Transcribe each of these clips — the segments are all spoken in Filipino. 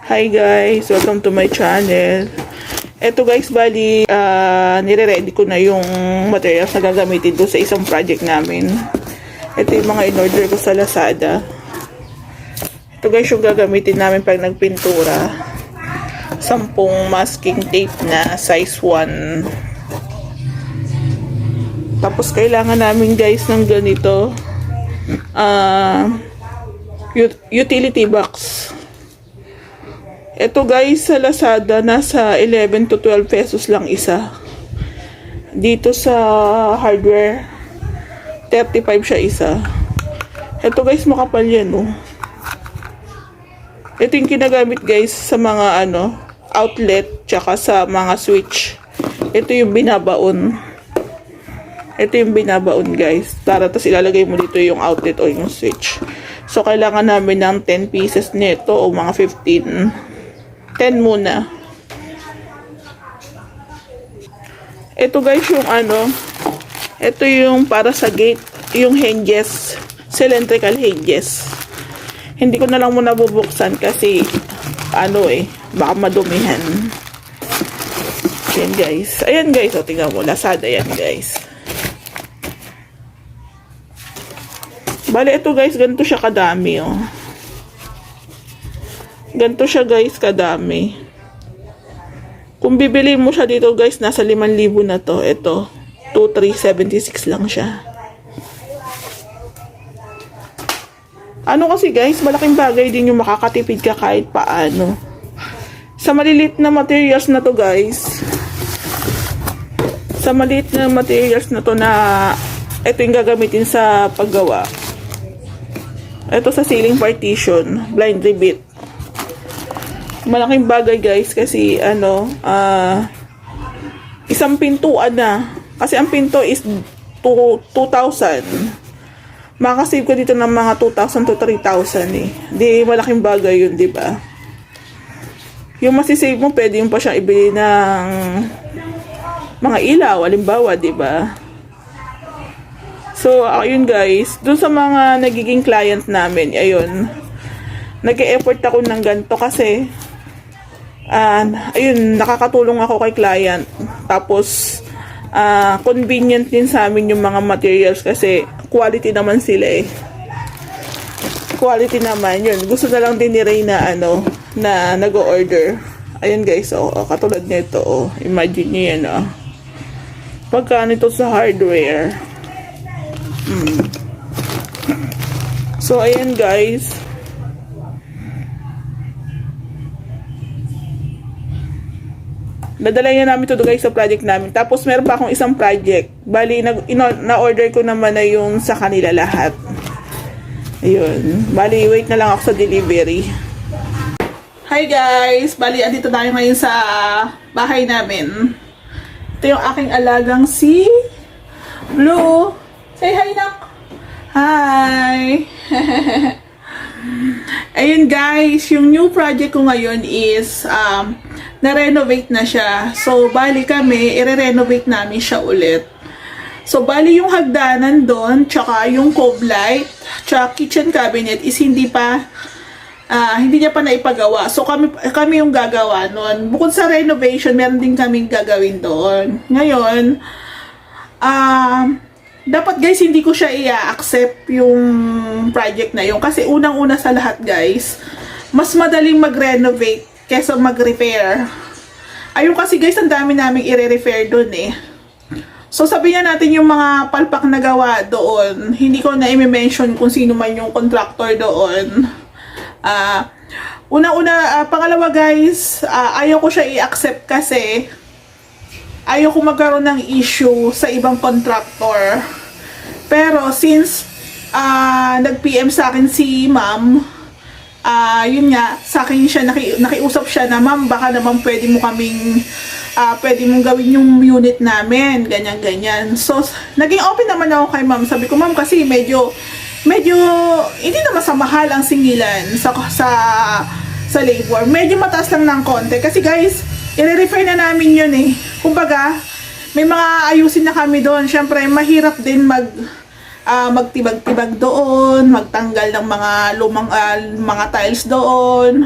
Hi guys, welcome to my channel. Eto guys, bali nire-ready ko na yung materials na gagamitin ko sa isang project namin. Ito yung mga in-order ko sa Lazada. Ito guys yung gagamitin namin pag nagpintura. 10 masking tape na size 1. Tapos kailangan namin guys ng ganito utility box. Ito guys sa Lazada nasa 11 to 12 pesos lang isa. Dito sa hardware 35 siya isa. Ito guys makapal yan oh. Ito yung kinagamit guys sa mga outlet tsaka sa mga switch. Ito yung binabaon. Ito yung binabaon guys. Tapos ilalagay mo dito yung outlet o yung switch. So kailangan namin ng 10 pieces nito o mga 15. 10 muna. Ito guys yung ito yung para sa gate, yung hinges, cylindrical hinges. Hindi ko na lang muna bubuksan kasi baka madumihan. Ayan guys. Ayan guys, o tingnan mo, Lazada yan guys. Bale ito guys, ganito siya kadami oh. Ganito siya guys kadami. Kung bibili mo siya dito guys, nasa 5,000 na to. Ito, 2,376 lang siya. Kasi guys, malaking bagay din yung makakatipid ka kahit paano. Sa malilit na materials na to guys. Sa maliit na materials na to na ito yung gagamitin sa paggawa. Ito sa ceiling partition, blind rivet. Malaking bagay guys kasi isang pintuan na. Kasi ang pinto is 2,000. Makakasave ko dito ng mga 2,000 to 3,000 eh. Di malaking bagay yun, di ba? Yung masisave mo, pwede yung pa siyang ibili ng mga ilaw, halimbawa, di ba? So, ayun guys, dun sa mga nagiging client namin, ayun, nag-e-effort ako ng ganito kasi ayun, nakakatulong ako kay client. Tapos convenient din sa amin yung mga materials kasi quality naman sila eh. Quality naman yun. Gusto na lang din ni Ray na na nag-order. Ayun guys, katulad nito imagine niyo yan pagkano ito sa hardware. So ayan guys, nadala niya namin ito guys sa project namin. Tapos meron pa akong isang project. Bali, na-order ko naman na yung sa kanila lahat. Ayun. Bali, wait na lang ako sa delivery. Hi guys! Bali, andito tayo ngayon sa bahay namin. Ito yung aking alagang si Blue. Say hi nak! Hi! Ayun guys, yung new project ko ngayon is na-renovate na siya. So, bali kami, i-renovate namin siya ulit. So, bali yung hagdanan doon, tsaka yung cove light, tsaka kitchen cabinet is hindi niya pa naipagawa. So, kami yung gagawa noon. Bukod sa renovation, meron din kaming gagawin doon. Ngayon, dapat guys, hindi ko siya i-accept yung project na yun. Kasi unang-una sa lahat guys, mas madaling mag-renovate kesa mag-repair. Ayun kasi guys, ang dami naming i-repair doon eh. So sabihin natin yung mga palpak na gawa doon, hindi ko na i-mention kung sino man yung contractor doon. Pangalawa guys, ayaw ko siya i-accept kasi ayaw ko magkaroon ng issue sa ibang contractor. Pero since nag-PM sa akin si ma'am, yun nga, sa akin siya nakiusap siya na ma'am, baka naman pwede mong gawin yung unit namin, ganyan. So, naging open naman ako kay ma'am. Sabi ko, ma'am, kasi medyo hindi naman sa mahal ang singilan sa labor. Medyo mataas lang ng konti. Kasi guys, i-refer na namin yun eh. Kumbaga, may mga ayusin na kami doon. Siyempre, mahirap din magtibag-tibag doon, magtanggal ng mga lumang mga tiles doon.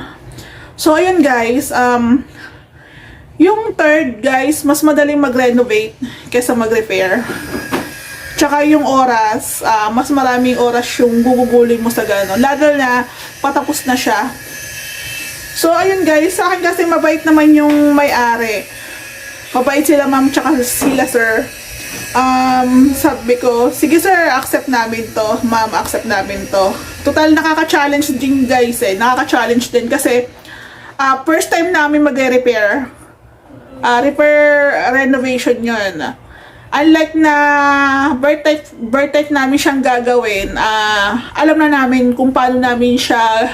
So, ayun guys, yung third guys, mas madaling mag-renovate kaysa mag-repair. Tsaka yung oras, mas maraming oras yung gugugulin mo sa gano'n. Lalo na patapos na siya. So, ayun guys, sa akin kasi mabait naman yung may-ari. Mabait sila ma'am, tsaka sila sir. Sabi ko, sige sir, accept namin to. Ma'am, accept namin to. Total, nakaka-challenge din guys eh. Nakaka-challenge din kasi first time namin mag-repair. Repair renovation yun. Unlike na birth type namin siyang gagawin, alam na namin kung paano namin siya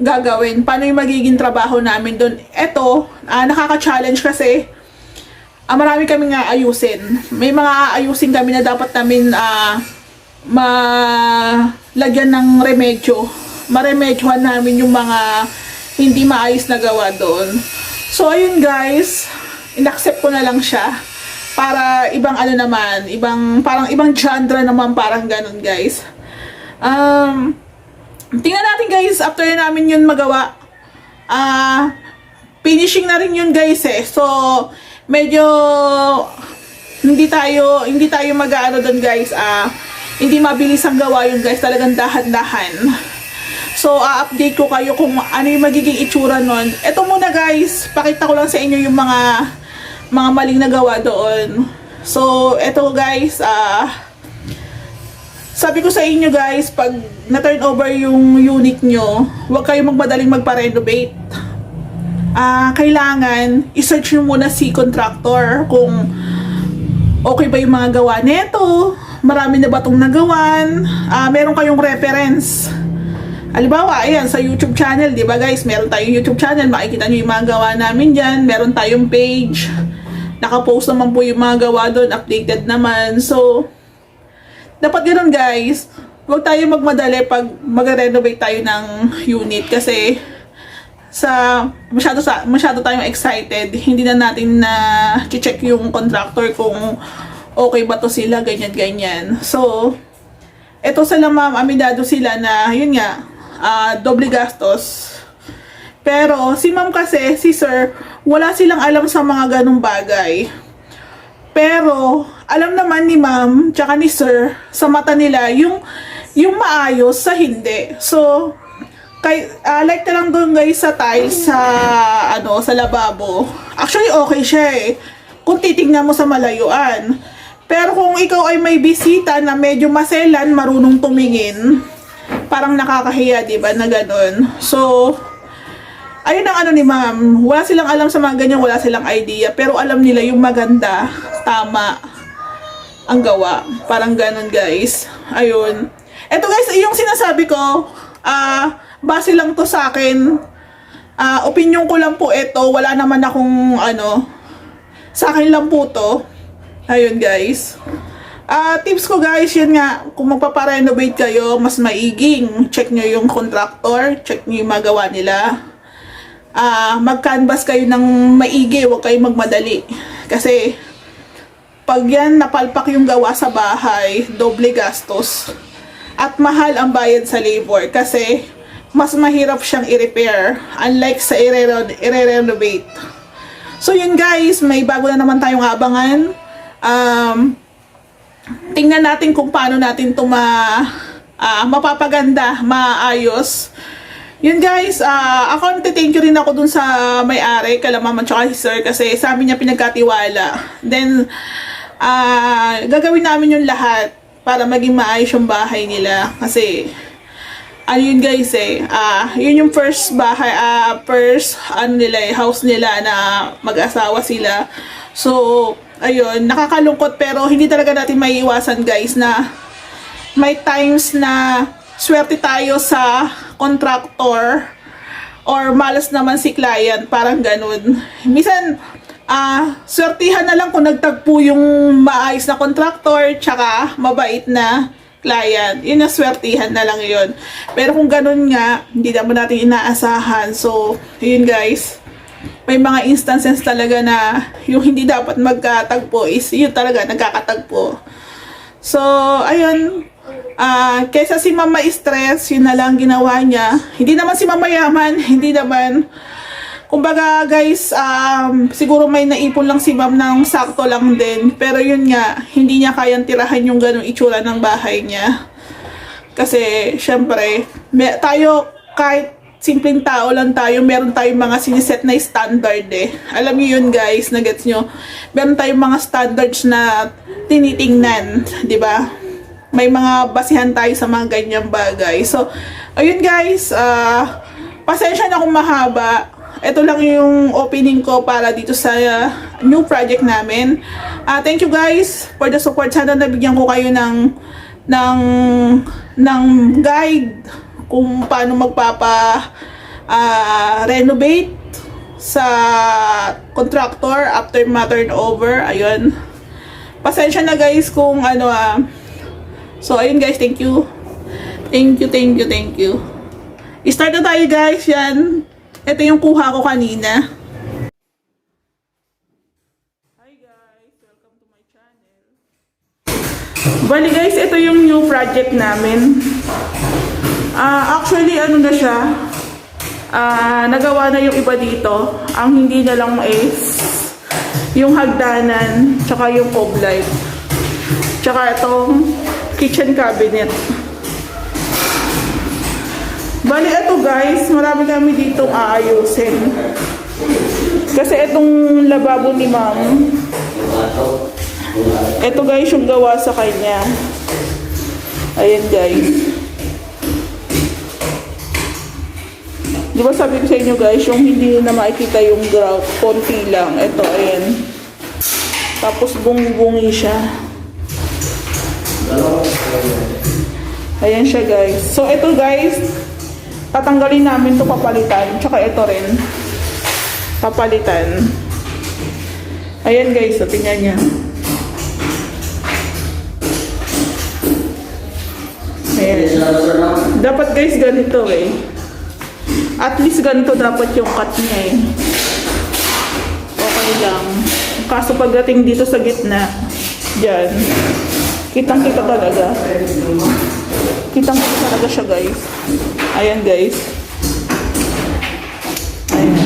gagawin, paano yung magiging trabaho namin doon. Ito, nakaka-challenge kasi marami kaming ayusin. May mga ayusin kami na dapat namin malagyan ng remedyo. Maremedyohan namin yung mga hindi maayos na gawa doon. So, ayun guys, inaccept ko na lang siya. Para ibang ano naman, parang ibang genre naman, parang ganun guys. Tingnan natin guys, after namin yun magawa. Finishing na rin yun guys eh. So, medyo hindi tayo mag-aano doon guys. Hindi mabilis ang gawa yun guys, talagang dahan-dahan. So, update ko kayo kung ano yung magiging itsura nun. Ito muna guys, pakita ko lang sa inyo yung mga maling nagawa doon. So, eto guys, sabi ko sa inyo guys, pag na-turn over yung unit nyo, huwag kayong magmadaling magpa-renovate. Kailangan, i-search nyo muna si contractor kung okay ba yung mga gawa neto, marami na ba itong nagawan, meron kayong reference. Halimbawa, ayan, sa YouTube channel, di ba guys, meron tayong YouTube channel, makikita nyo yung mga gawa namin dyan, meron tayong page, nakapost naman po yung mga gawa doon, updated naman. So, dapat ganoon guys, huwag tayo magmadali pag mag-renovate tayo ng unit kasi masyado tayong excited, hindi na natin na check yung contractor kung okay ba to sila, ganyan. So, eto sila ma'am, aminado sila na, yun nga, doble gastos. Pero, si ma'am kasi, si sir, wala silang alam sa mga ganong bagay. Pero, alam naman ni ma'am, tsaka ni sir, sa mata nila, yung maayos sa hindi. So, like na lang doon guys sa tiles, sa lababo. Actually, okay siya eh. Kung titignan mo sa malayuan. Pero kung ikaw ay may bisita na medyo maselan, marunong tumingin, parang nakakahiya, diba, na ganon. So, ayun ang ano ni ma'am, wala silang alam sa mga ganyan, wala silang idea, pero alam nila yung maganda, tama ang gawa. Parang ganon guys. Ayun. Eto guys, yung sinasabi ko, base lang to sa akin. Opinion ko lang po ito, wala naman akong sa akin lang po to. Ayun guys. Tips ko guys, yun nga, kung magpaparenovate kayo, mas maiging check nyo yung contractor, check nyo yung magawa nila. Mag-canvas kayo ng maigi, huwag kayong magmadali. Kasi, pag yan napalpak yung gawa sa bahay, doble gastos. At mahal ang bayad sa labor. Kasi, mas mahirap siyang i-repair. Unlike sa i-renovate. So, yun guys, may bago na naman tayong abangan. Tingnan natin kung paano natin ito mapapaganda, maayos. Yun guys, ako thank you rin ako dun sa may-ari, kala mama tsaka si sir, kasi sa amin niya pinagkatiwala. Then, gagawin namin yung lahat para maging maayos yung bahay nila. Kasi, yun guys yun yung first bahay, house nila na mag-asawa sila. So, ayun, nakakalungkot pero hindi talaga natin maiiwasan guys na may times na swerte tayo sa contractor or malas naman si client, parang ganun. Minsan, swertihan na lang kung nagtagpo yung maayos na contractor tsaka mabait na client. Yun na, swertihan na lang yun. Pero kung ganun nga, hindi naman natin inaasahan. So, yun guys, may mga instances talaga na yung hindi dapat magkatagpo is yun talaga, nagkakatagpo. So, ayun, kaysa si mama stress, yun na lang ginawa niya. Hindi naman si mama yaman, hindi naman Kumbaga guys, siguro may naipon lang si ma'am ng sakto lang din. Pero yun nga, hindi niya kayang tirahan yung ganong itsura ng bahay niya. Kasi, syempre, tayo, kahit simpleng tao lang tayo, meron tayong mga siniset na standard eh. Alam niyo yun guys, na-gets nyo? Meron tayong mga standards na tinitingnan, di ba? May mga basihan tayo sa mga ganyang bagay. So, ayun guys, pasensya na kung mahaba. Ito lang yung opening ko para dito sa new project namin. Thank you guys for the support. Sana nabigyan ko kayo ng guide kung paano renovate sa contractor after ma-turnover. Ayun. Pasensya na guys kung ano So ayun guys, thank you. Thank you. I-start na tayo guys, yan. Ito yung kuha ko kanina. Hi guys, welcome to my channel. Bali guys, ito yung new project namin. Actually, ano na siya, nagawa na yung iba dito. Ang hindi na lang is yung hagdanan, tsaka yung fog light. Tsaka itong kitchen cabinet. Bali, ito guys, marami kami ditong aayusin. Kasi itong lababo ni ma'am, ito guys yung gawa sa kanya. Ayan guys. Di ba sabi ko sa inyo guys, yung hindi na makikita yung grout, konti lang. Ito, ayan. Tapos bungi-bungi siya. Ayan siya guys. So ito guys, tatanggalin namin to, papalitan. Tsaka ito rin, papalitan. Ayan guys, so tingnan niya. Ayan. Dapat guys ganito eh. At least ganito dapat yung cut niya eh. Okay lang. Kaso pagdating dito sa gitna, dyan, kitang-kita talaga. Kitang-kita talaga siya guys. Ayan guys. Ayan.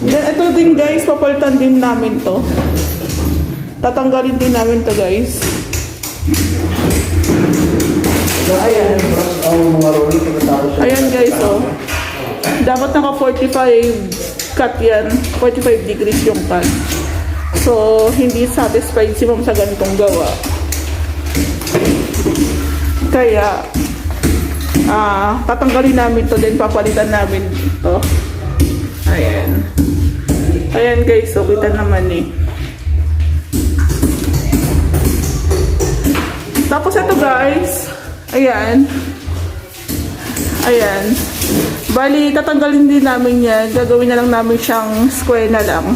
Then ito din guys, papalitan din namin to. Tatanggalin din namin to guys. Ayan. Ayan guys, oh. Dapat naka 45 cut yan. 45 degrees yung cut. So, hindi satisfied si ma'am sa ganitong gawa. Kaya, tatanggalin namin to din, papalitan namin dito. Ayan. Ayan guys, so kita naman eh. Tapos ito guys, ayan. Ayan. Bali, tatanggalin din namin yan. Gagawin na lang namin siyang square na lang.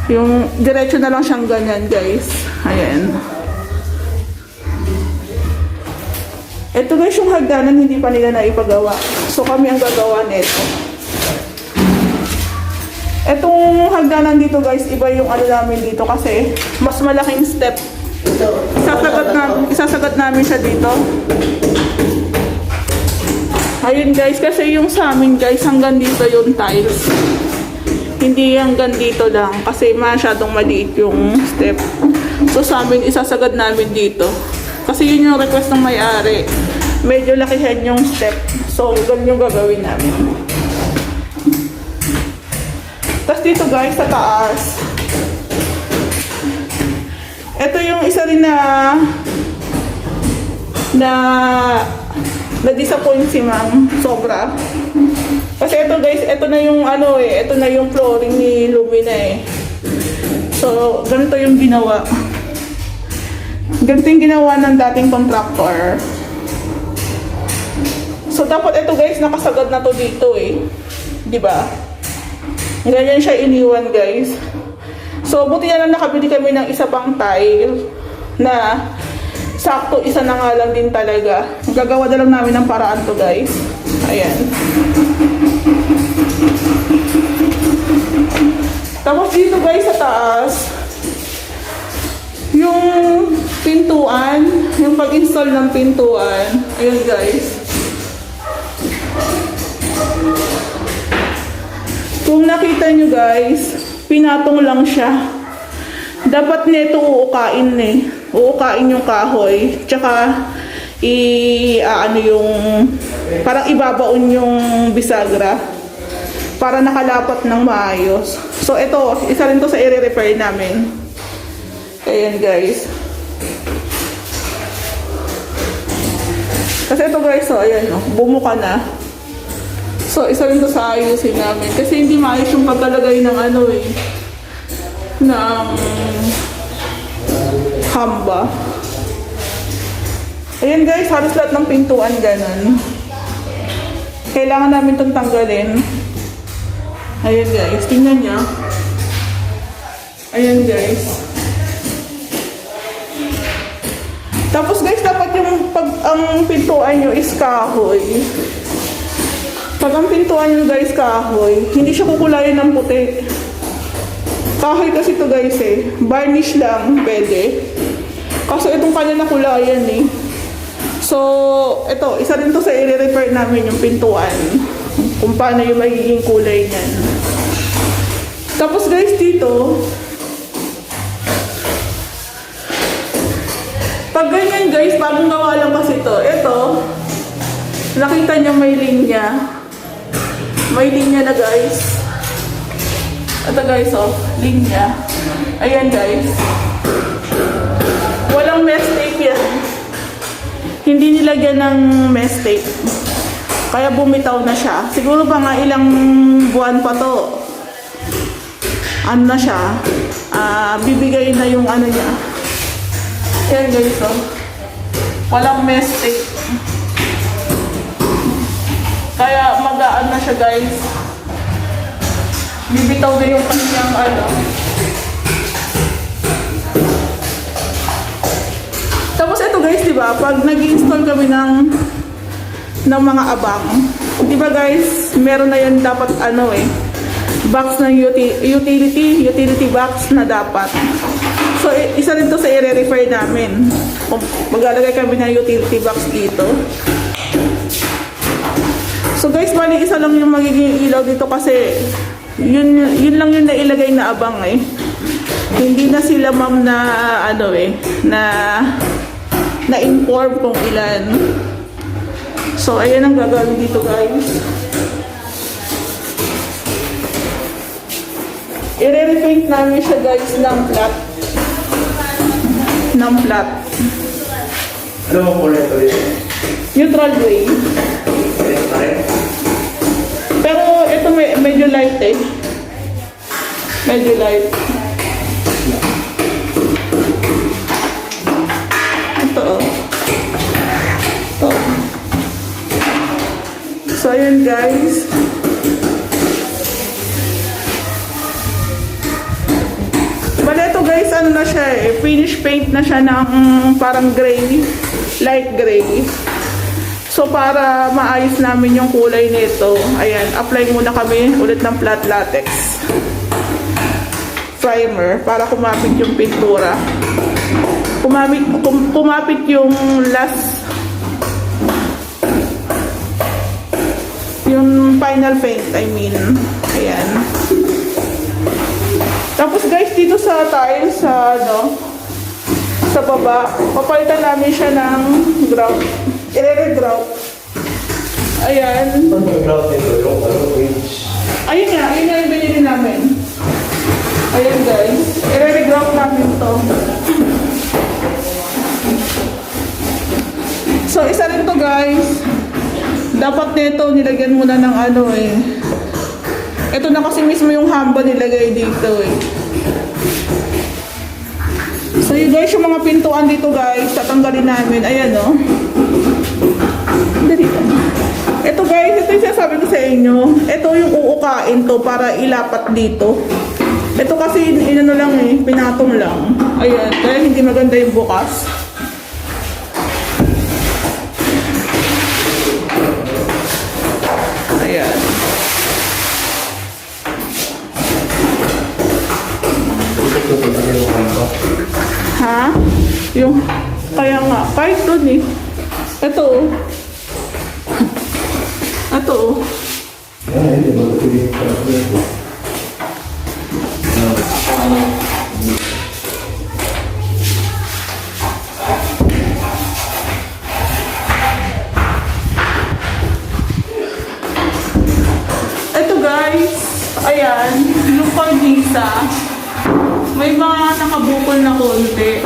Yung diretso na lang siyang ganyan guys. Ayan. Ito guys yung hagdanan, hindi pa nila naipagawa. So kami ang gagawa nito. Etong hagdanan dito guys, iba yung ano namin dito kasi mas malaking step. Isasagat namin siya dito. Ayun guys, kasi yung sa amin guys, hanggang dito yung tiles. Hindi hanggang dito lang kasi masyadong maliit yung step. So sa amin, isasagad namin dito. Kasi yun yung request ng may-ari. Medyo lakihan yung step. So, ganun yung gagawin namin. Tapos dito guys, sa taas. Ito yung isa rin na-disappoint si ma'am. Sobra. Kasi ito guys, ito na yung ano eh. Ito na yung flooring ni Lumina eh. So, ganito yung ginawa. Ganito yung ginawa ng dating contractor. So, dapat ito guys, nakasagad na to dito eh. Diba? Ganyan siya iniwan guys. So, buti na lang nakabili kami ng isa pang tile na sakto, isa na nga lang din talaga. Gagawa na lang namin ng paraan to guys. Ayan. Tapos dito guys sa taas, yung pintuan, yung pag-install ng pintuan, ayun guys. Kung nakita nyo guys, pinatong lang siya. Dapat nito uukain eh. Uukain yung kahoy. Tsaka, ano yung, parang ibabaon yung bisagra. Para nakalapat ng maayos. So, ito, isa rin to sa i-repair namin. Ayan guys. Kasi ito guys, so, ayan, no, bumuka na. So, isa rin to sa ayusin namin. Kasi hindi maayos yung pagkalagay ng ano eh. Ng hamba. Ayan guys, halos lahat ng pintuan ganun. Kailangan namin itong tanggalin. Ayan guys, tingnan niya. Ayan guys. Tapos guys, dapat yung pag ang pintuan nyo is kahoy. Pag ang pintuan nyo guys kahoy, hindi siya kukulayan ng puti. Kahoy kasi to guys eh. Varnish lang, pwede. Kaso itong kanya na kulayan eh. So, ito, isa rin to sa i-repair namin yung pintuan. Kung paano yung magiging kulay niyan. Tapos guys, dito, pag ganyan guys, bagong gawa lang kasi ito. Ito, nakita niyo may linya. May linya na guys. Ito guys, oh, linya. Ayan guys. Walang mesh tape yan. Hindi nilagyan ng mesh tape. Kaya bumitaw na siya. Siguro pa nga ilang buwan pa to. Ano na siya? Bibigay na yung ano niya. Ayan guys, oh. Walang mesh tape. Kaya magaan na siya guys. Bibitaw na yung kanyang ano. Tapos ito guys, di ba? Pag nag-install kami ng mga abang, di ba guys, meron na yan dapat ano eh, box ng utility box na dapat. So, isa rin to sa i-refer namin. Maglalagay kami ng utility box dito. So guys, bali isa lang yung magiging ilaw dito kasi yun lang yung nailagay na abang eh. Hindi na sila ma'am na ano eh, na-inform kung ilan. So, ayan ang gagawin dito guys. I-repaint namin siya guys ng flat. Ng flat. Ano mo kulay ito dito? Neutral gray. Pero ito medyo light eh. Medyo light. Ito oh. Ito. So ayun guys. Bale ito guys, ano na siya eh. Finish paint na siya ng parang gray. Light gray. So, para maayos namin yung kulay nito, ayan, apply muna kami ulit ng flat latex primer para kumapit yung pintura. Kumapit yung last, yung final paint, I mean. Ayan. Tapos guys, dito sa tiles, sa baba, papalitan namin siya ng grout. I-re-grout. Ayan. Ano yung grout nito? Yung range? Ayun nga yung binili namin. Ayan guys. I-re-grout namin to. So, isa rin to guys. Dapat nito nilagyan muna ng ano eh. Ito na kasi mismo yung hamba nilagay dito eh. So, yun guys, yung mga pintuan dito guys, tatanggalin namin. Ayan oh. Dito. Ito guys, ito yung sinasabi ko sa inyo. Ito yung uukain to para ilapat dito. Ito kasi inano lang eh, pinatong lang. Ayan, kaya hindi maganda yung bukas. Ayan. Ha? Yung, kaya nga, kahit dun eh. Ito oh. Ito oh. Ayan, yung cornisa, may mga nakabukol na konti.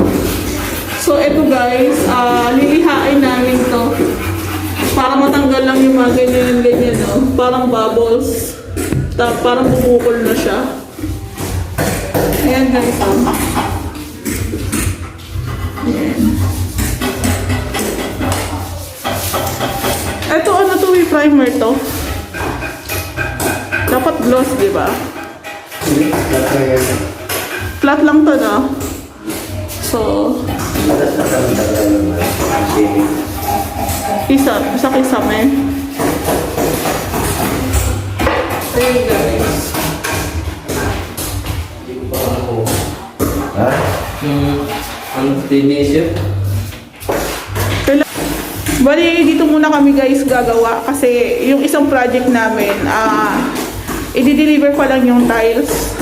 So, ito guys, lilihain namin to. Para matanggal lang yung mga ganyan, no? Parang bubbles. Parang bubukol na siya. Ayan guys, Ayan. Ito, ano to, yung primer to? Dapat gloss, di ba? Flat lang to, no? So, isa kisame. Ayun guys. Ha? Ang tinisip? Bali, dito muna kami guys gagawa kasi yung isang project namin, i-deliver pa lang yung tiles.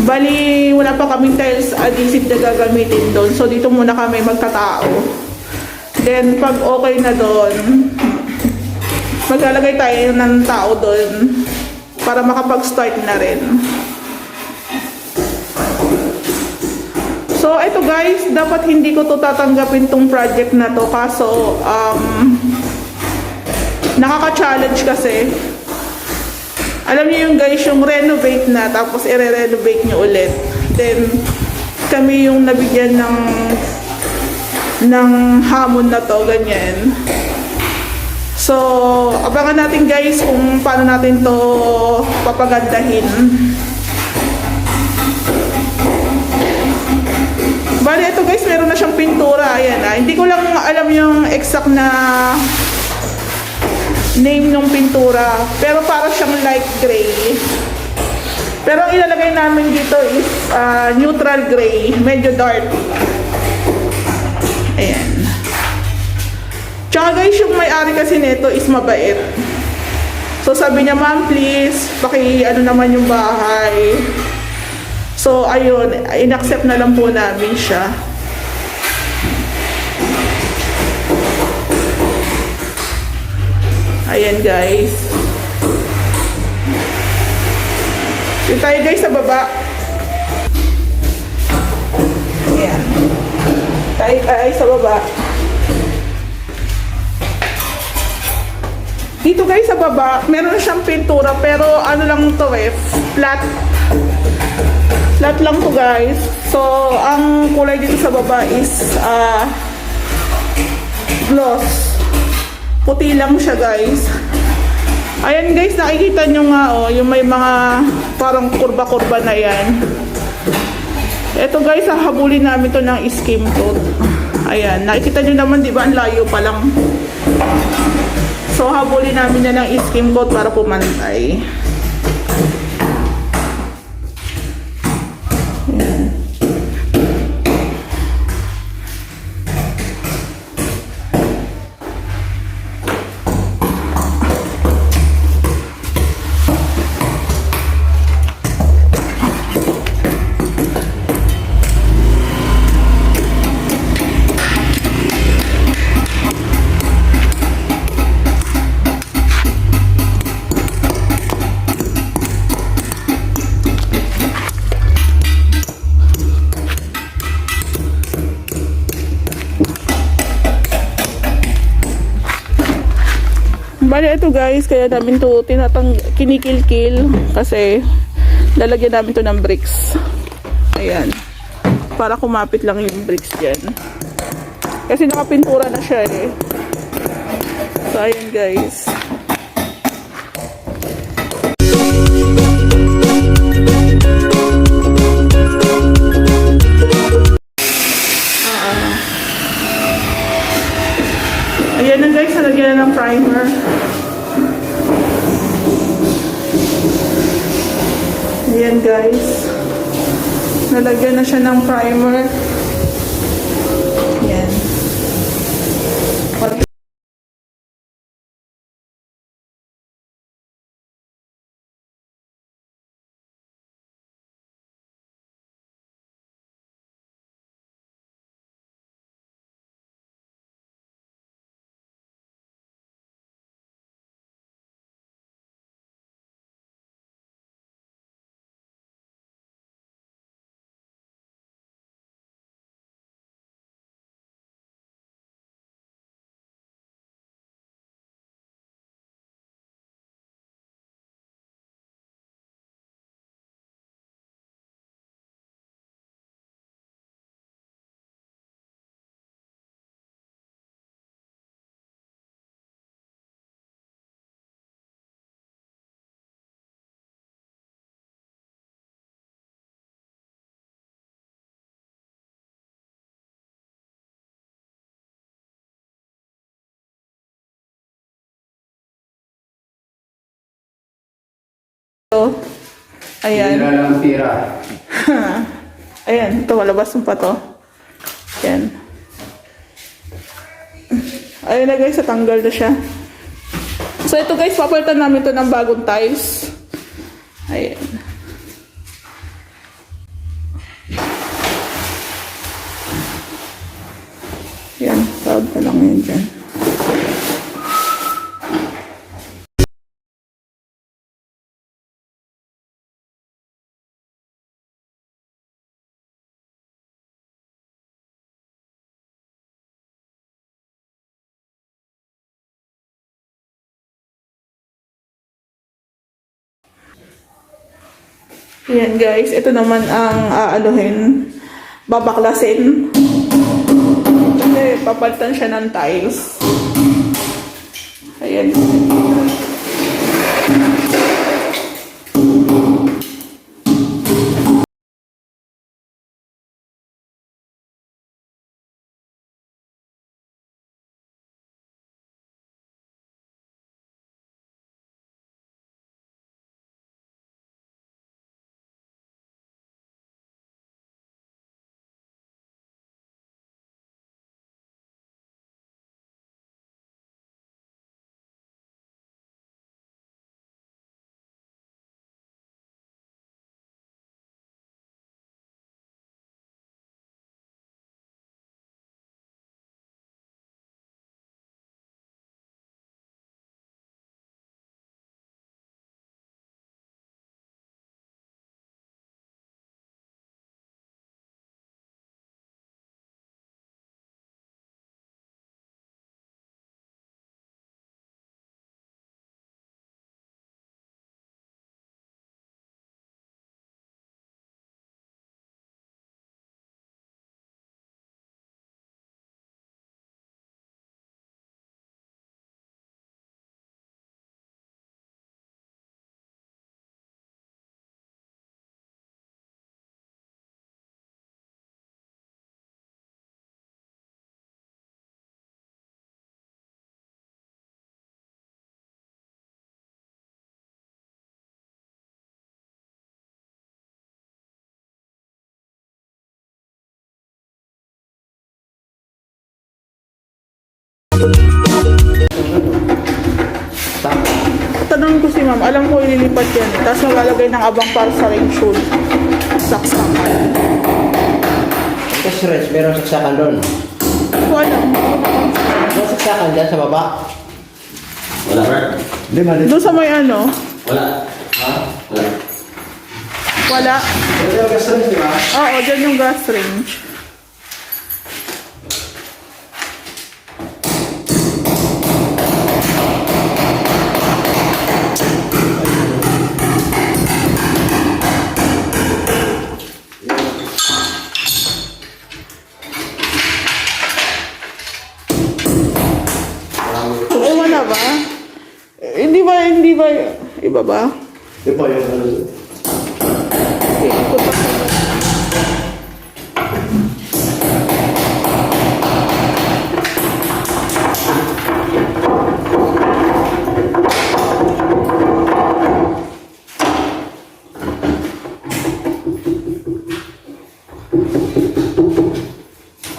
Bali, wala pa kaming tiles adhesive na gagamitin doon. So, dito muna kami magtatao. Then, pag okay na doon, maglalagay tayo ng tao doon para makapag-start na rin. So, ito guys, dapat hindi ko to tatanggapin tong project na to. Kaso, nakaka-challenge kasi. Alam niyo yung guys, yung renovate na, tapos i-renovate nyo ulit. Then, kami yung nabigyan ng hamon na to, ganyan. So, abangan natin guys kung paano natin to papagandahin. Bali, ito guys, meron na siyang pintura. Ayan, hindi ko lang alam yung exact na name ng pintura. Pero para siyang light gray. Pero ang ilalagay namin dito is neutral gray. Medyo dark. Ayan. Tsaka guys, yung may-ari kasi nito is mabait. So sabi niya, ma'am please, ano naman yung bahay. So ayun, in-accept na lang po namin siya. Ayan guys. Dito tayo guys sa baba. Ayan. Tayo sa baba. Dito guys sa baba, meron siyang pintura pero ano lang to flat. Flat lang to guys. So, ang kulay dito sa baba is gloss. Puti lang siya guys. Ayan guys, nakikita nyo nga yung may mga parang kurba-kurba na yan. Ito guys, hahabulin namin to ng skim coat. Ayan, nakikita nyo naman, di ba? Ang layo pa lang. So, habulin namin na ng skim coat para pumantay. Ayan. Bali ito guys, kaya namin to kinikil-kil kasi lalagyan namin to ng bricks. Ayan. Para kumapit lang yung bricks dyan. Kasi nakapintura na siya eh. So ayan guys. Ayan na guys, nalagyan na ng primer. Ayan guys. Nalagyan na siya ng primer. So, ayan. Tira lang tira. Ayan, ito, malabas mo pa to. Ayan. Ayun na guys, natanggal na siya. So ito guys, papalitan namin ito ng bagong tiles. Ayan. Ayan, tawag na lang yun dyan. Ayan guys, ito naman ang babaklasin. Kasi papalitan siya ng tiles. Ayan. Tanong ko si ma'am, alam ko ililipat yan. Tapos malalagay ng abang para sa rain shoot. Saksakan. Tapos rest, meron saksakan doon. Wala. Meron saksakan dyan sa baba. Wala, Bert? Hindi, mali. Doon sa may ano? Wala. Ha? Wala. Wala. Ito yung gas rest, di ba? Oo, dyan yung gas range. Ewan na ba? Hindi ba, iba ba? Di ba yung ano doon? Okay, ikot pa sa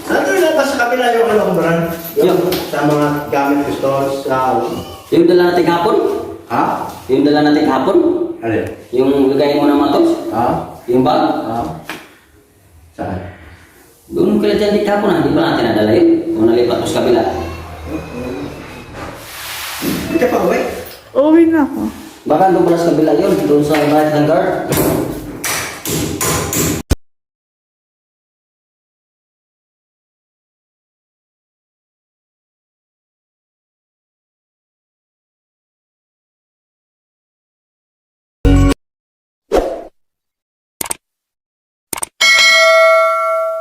Ano yung nabas sa kabila yung ano kung brand? Yung sa mga gamit pistols, sa ano? Yung dala natin hapon? Ha? Yung dala natin hapon? Ano? Yung lagay mo ng matos? Ha? Yung bag? Ha? Saan? Doon kaya dyan di hapon hindi pa natin nadala yun. Kung nalipat ko sa kabila. Hindi ka pa uwi? Uwi na ako. Baka doon pala sa kabila yun, doon sa right hand guard.